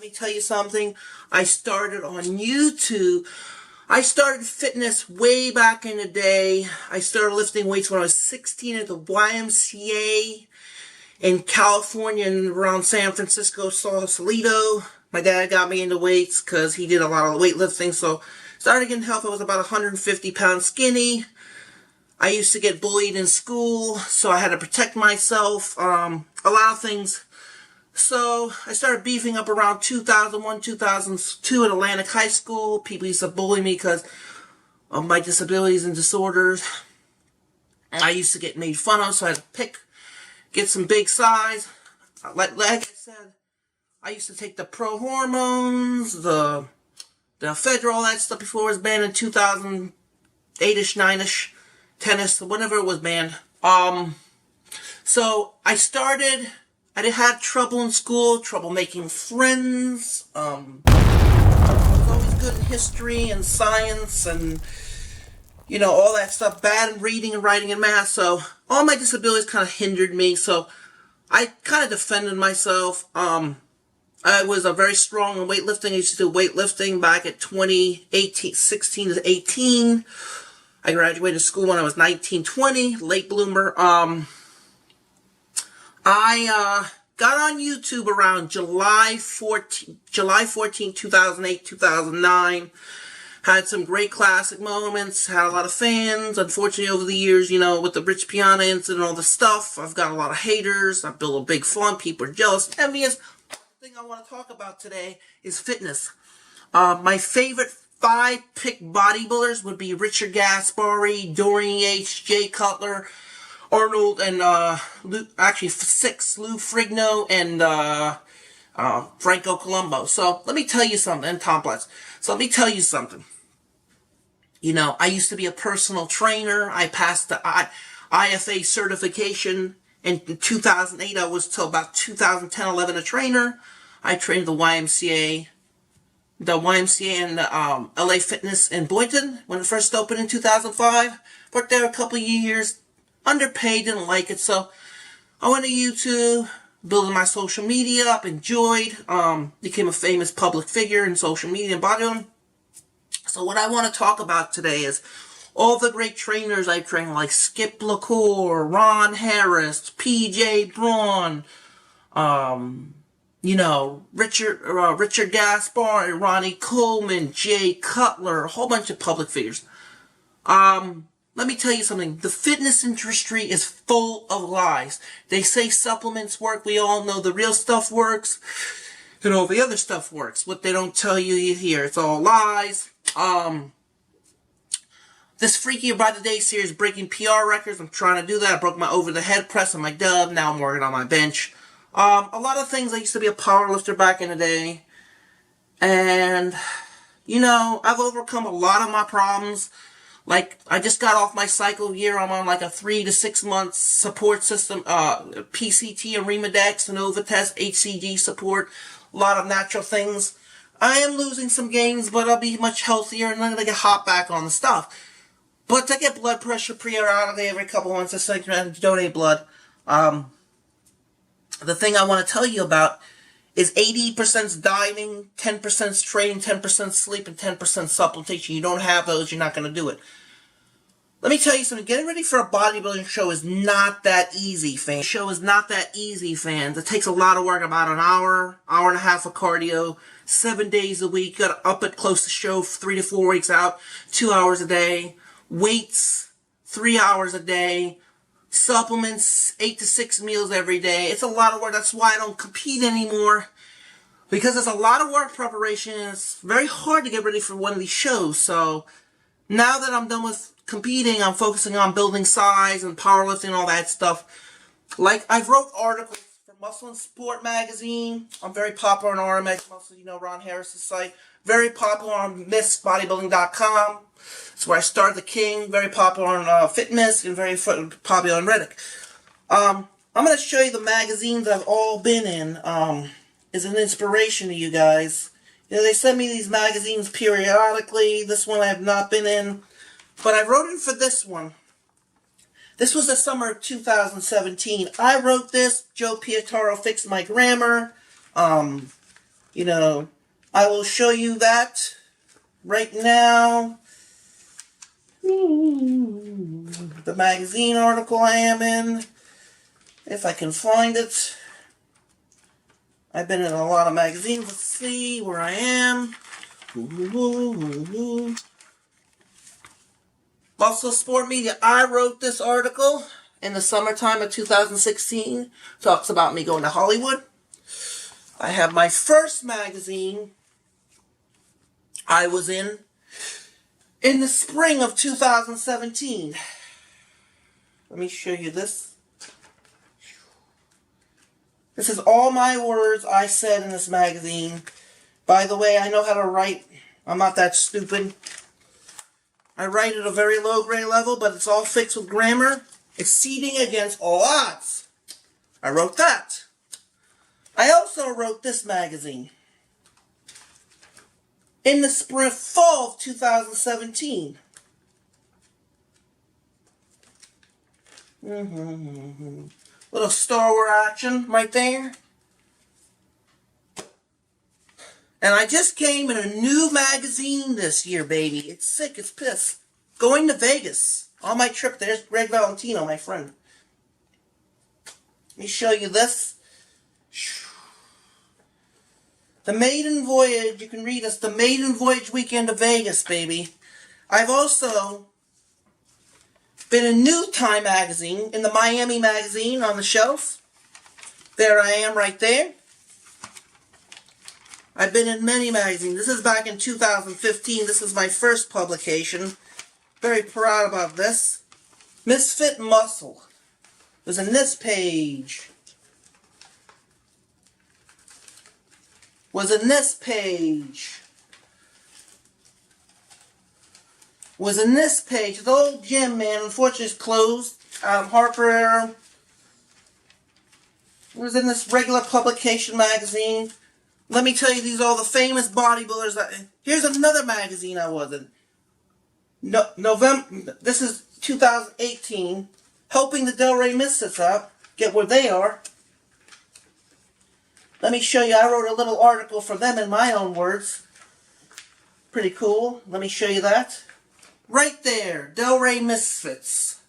me tell you something. I started on YouTube. I started fitness way back in the day. I started lifting weights when I was 16 at the YMCA in California and around San Francisco, Sausalito. My dad got me into weights because he did a lot of weightlifting. So started getting health. I was about 150 pounds skinny. I used to get bullied in school, so I had to protect myself. A lot of things. So I started beefing up around 2001, 2002 at Atlantic High School. People used to bully me because of my disabilities and disorders. I used to get made fun of, so I had to get some big size. Like I said, I used to take the pro hormones, the Federal, all that stuff before it was banned in 2008-ish, 9-ish, 10-ish, whenever it was banned. So I started. I had trouble in school, trouble making friends. I was always good in history and science and, you know, all that stuff. Bad in reading and writing and math. So all my disabilities kind of hindered me. So I kind of defended myself. I was very strong in weightlifting. I used to do weightlifting back at 16 to 18. I graduated school when I was 19, 20, late bloomer. I got on YouTube around July 14, 2008, 2009. Had some great classic moments, had a lot of fans. Unfortunately, over the years, you know, with the Rich Piana incident and all the stuff, I've got a lot of haters. I built a big farm. People are jealous, envious. The thing I want to talk about today is fitness. My favorite 5 pick bodybuilders would be Richard Gaspari, Dorian Yates, Jay Cutler, Arnold, and actually 6, Lou Frigno, and Franco Colombo. So let me tell you something, and Tom Platz. So let me tell you something. You know, I used to be a personal trainer. I passed the IFA certification in 2008. I was till about 2010, 11 a trainer. I trained the YMCA and LA Fitness in Boynton when it first opened in 2005. Worked there a couple of years. Underpaid, didn't like it, so I went to YouTube, building my social media up, enjoyed, became a famous public figure in social media and bodybuilding. So what I want to talk about today is all the great trainers I trained, like Skip LaCour, Ron Harris, PJ Braun, you know, Richard Gaspar, Ronnie Coleman, Jay Cutler, a whole bunch of public figures. Let me tell you something. The fitness industry is full of lies. They say supplements work. We all know the real stuff works. And all the other stuff works. What they don't tell you here, it's all lies. This Freaky by the Day series, breaking PR records. I'm trying to do that. I broke my over the head press on my dub. Now I'm working on my bench. A lot of things. I used to be a powerlifter back in the day. And, you know, I've overcome a lot of my problems. Like, I just got off my cycle year. I'm on like a 3 to 6 month support system, PCT and Remadex, Genova test, HCG support, a lot of natural things. I am losing some gains, but I'll be much healthier and I'm going to get hot back on the stuff. But I get blood pressure periodically every couple of months. I donate blood. The thing I want to tell you about is 80% dieting, 10% training, 10% sleep, and 10% supplementation. You don't have those, you're not going to do it. Let me tell you something. Getting ready for a bodybuilding show is not that easy, fans. Show is not that easy, fans. It takes a lot of work, about an hour, hour and a half of cardio, 7 days a week. You got to up it close to show 3 to 4 weeks out, 2 hours a day. Weights, 3 hours a day. Supplements, 8 to 6 meals every day. It's a lot of work. That's why I don't compete anymore. Because it's a lot of work preparation. It's very hard to get ready for one of these shows. So now that I'm done with competing, I'm focusing on building size and powerlifting and all that stuff. Like, I've wrote articles for Muscle and Sport magazine. I'm very popular on RMX Muscle, you know, Ron Harris's site. Very popular on MissBodybuilding.com. That's where I started the King. Very popular on Fitmiss and very popular on Reddit. I'm going to show you the magazines I've all been in. Is an inspiration to you guys. You know, they send me these magazines periodically. This one I have not been in. But I wrote in for this one. This was the summer of 2017. I wrote this. Joe Pietaro fixed my grammar. You know, I will show you that right now. The magazine article I am in, if I can find it. I've been in a lot of magazines. Let's see where I am. Also, Sport Media. I wrote this article in the summertime of 2016. Talks about me going to Hollywood. I have my first magazine I was in the spring of 2017. Let me show you this. This is all my words I said in this magazine. By the way, I know how to write. I'm not that stupid. I write at a very low grade level, but it's all fixed with grammar. Exceeding against all odds. I wrote that. I also wrote this magazine in the fall of 2017. Little Star Wars action right there. And I just came in a new magazine this year, baby. It's sick, it's piss. Going to Vegas. On my trip, there's Greg Valentino, my friend. Let me show you this. The maiden voyage, you can read us, the maiden voyage weekend to Vegas, baby. I've also been in New Time magazine, in the Miami magazine on the shelf. There I am right there. I've been in many magazines. This is back in 2015. This is my first publication. Very proud about this. Misfit Muscle was in this page. Was in this page. Was in this page. The old gym, man, unfortunately it's closed. Harper was in this regular publication magazine. Let me tell you, these are all the famous bodybuilders. Here's another magazine I was in. November, this is 2018. Helping the Del Rey Misfits out. Get where they are. Let me show you, I wrote a little article for them in my own words. Pretty cool. Let me show you that. Right there, Del Rey Misfits.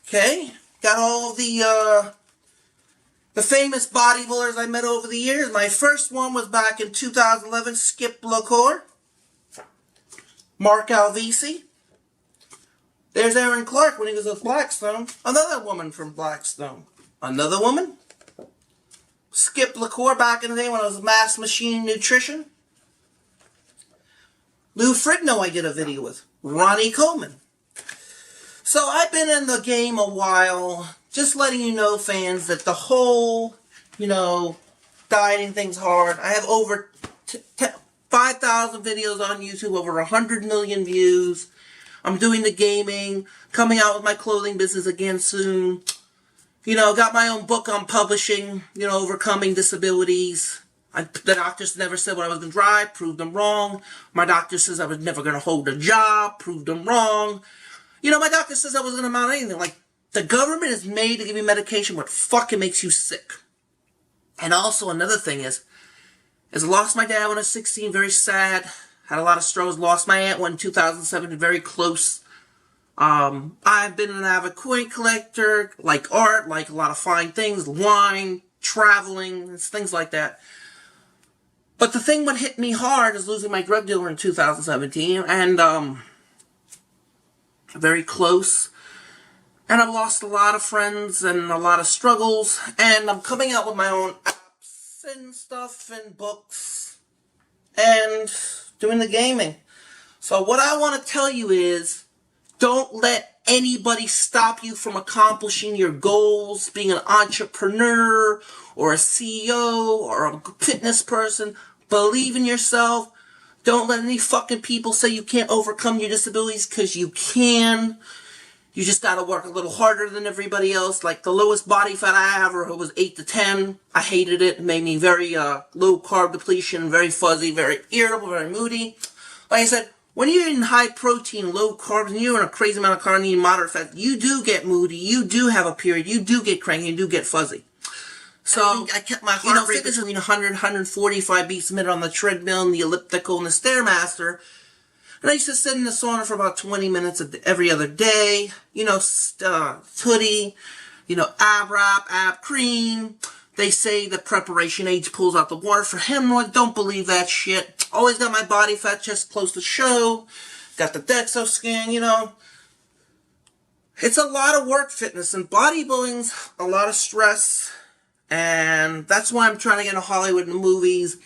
Okay, got all the famous bodybuilders I met over the years. My first one was back in 2011, Skip LaCour. Mark Alvisi. There's Aaron Clark when he was with Blackstone. Another woman from Blackstone. Another woman. Skip LaCour back in the day when I was Mass Machine Nutrition. Lou Frigno I did a video with. Ronnie Coleman. So I've been in the game a while. Just letting you know, fans, that the whole, dieting thing's hard. I have over 5,000 videos on YouTube, over 100 million views. I'm doing the gaming, coming out with my clothing business again soon. Got my own book on publishing, overcoming disabilities. The doctors never said what I was going to drive, proved them wrong. My doctor says I was never going to hold a job, proved them wrong. My doctor says I wasn't going to amount to anything. Like, the government is made to give you medication what fucking makes you sick. And also another thing is I lost my dad when I was 16, very sad. Had a lot of struggles. Lost my aunt in 2007, very close. I've been an avid coin collector, like art, like a lot of fine things, wine, traveling, things like that. But the thing that hit me hard is losing my drug dealer in 2017, and very close. And I've lost a lot of friends and a lot of struggles, and I'm coming out with my own apps and stuff and books and doing the gaming. So what I want to tell you is, don't let anybody stop you from accomplishing your goals, being an entrepreneur or a CEO or a fitness person. Believe in yourself. Don't let any fucking people say you can't overcome your disabilities, because you can. You just gotta work a little harder than everybody else. Like the lowest body fat I ever was 8 to 10. I hated it. It made me very low carb depletion, very fuzzy, very irritable, very moody. Like I said, when you're eating high protein, low carbs, and you're in a crazy amount of carb and moderate fat, you do get moody, you do have a period, you do get cranky, you do get fuzzy. So I kept my heart rate between 100 and 145 beats a minute on the treadmill and the elliptical and the Stairmaster. And I used to sit in the sauna for about 20 minutes every other day. You know, hoodie, you know, ab wrap, ab cream. They say the preparation age pulls out the water for hemorrhoid. Don't believe that shit. Always got my body fat chest close to show. Got the DEXO scan, you know. It's a lot of work, fitness, and bodybuilding's a lot of stress. And that's why I'm trying to get into Hollywood and movies.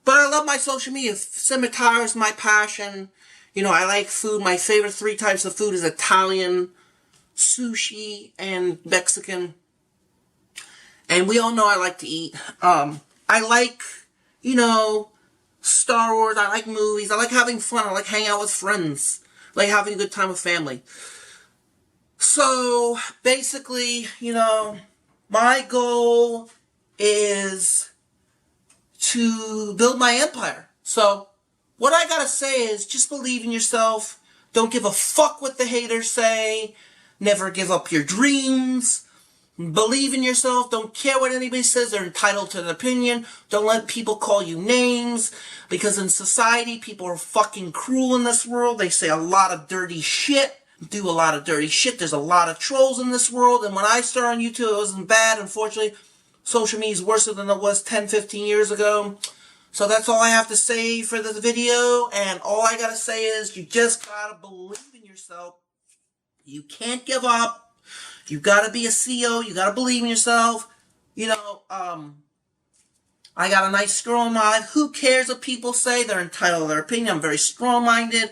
But I love my social media. Cinematography is my passion. You know, I like food. My favorite 3 types of food is Italian, sushi, and Mexican. And we all know I like to eat. I like, you know, Star Wars. I like movies. I like having fun. I like hanging out with friends. I like having a good time with family. So, basically, you know, my goal is to build my empire. So, what I gotta say is just believe in yourself. Don't give a fuck what the haters say. Never give up your dreams. Believe in yourself. Don't care what anybody says. They're entitled to an opinion. Don't let people call you names. Because in society, people are fucking cruel in this world. They say a lot of dirty shit. Do a lot of dirty shit. There's a lot of trolls in this world. And when I started on YouTube, it wasn't bad. Unfortunately, social media is worse than it was 10, 15 years ago. So that's all I have to say for this video. And all I gotta say is you just gotta believe in yourself. You can't give up. You gotta be a CEO. You gotta believe in yourself. You know, I got a nice strong mind. Who cares what people say? They're entitled to their opinion. I'm very strong-minded.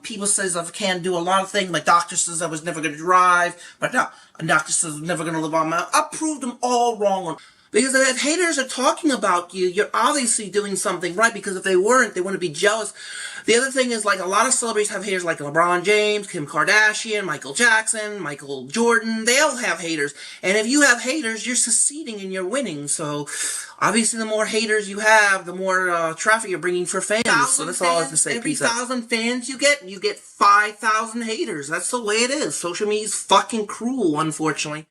People says I can't do a lot of things. My doctor says I was never going to drive. My doctor says I'm never going to live on my own. I proved them all wrong. Because if haters are talking about you, you're obviously doing something right. Because if they weren't, they wouldn't be jealous. The other thing is, like, a lot of celebrities have haters, like LeBron James, Kim Kardashian, Michael Jackson, Michael Jordan. They all have haters. And if you have haters, you're succeeding and you're winning. So, obviously, the more haters you have, the more traffic you're bringing for fans. So that's all I have to say. Every 1,000 fans you get 5,000 haters. That's the way it is. Social media is fucking cruel, unfortunately.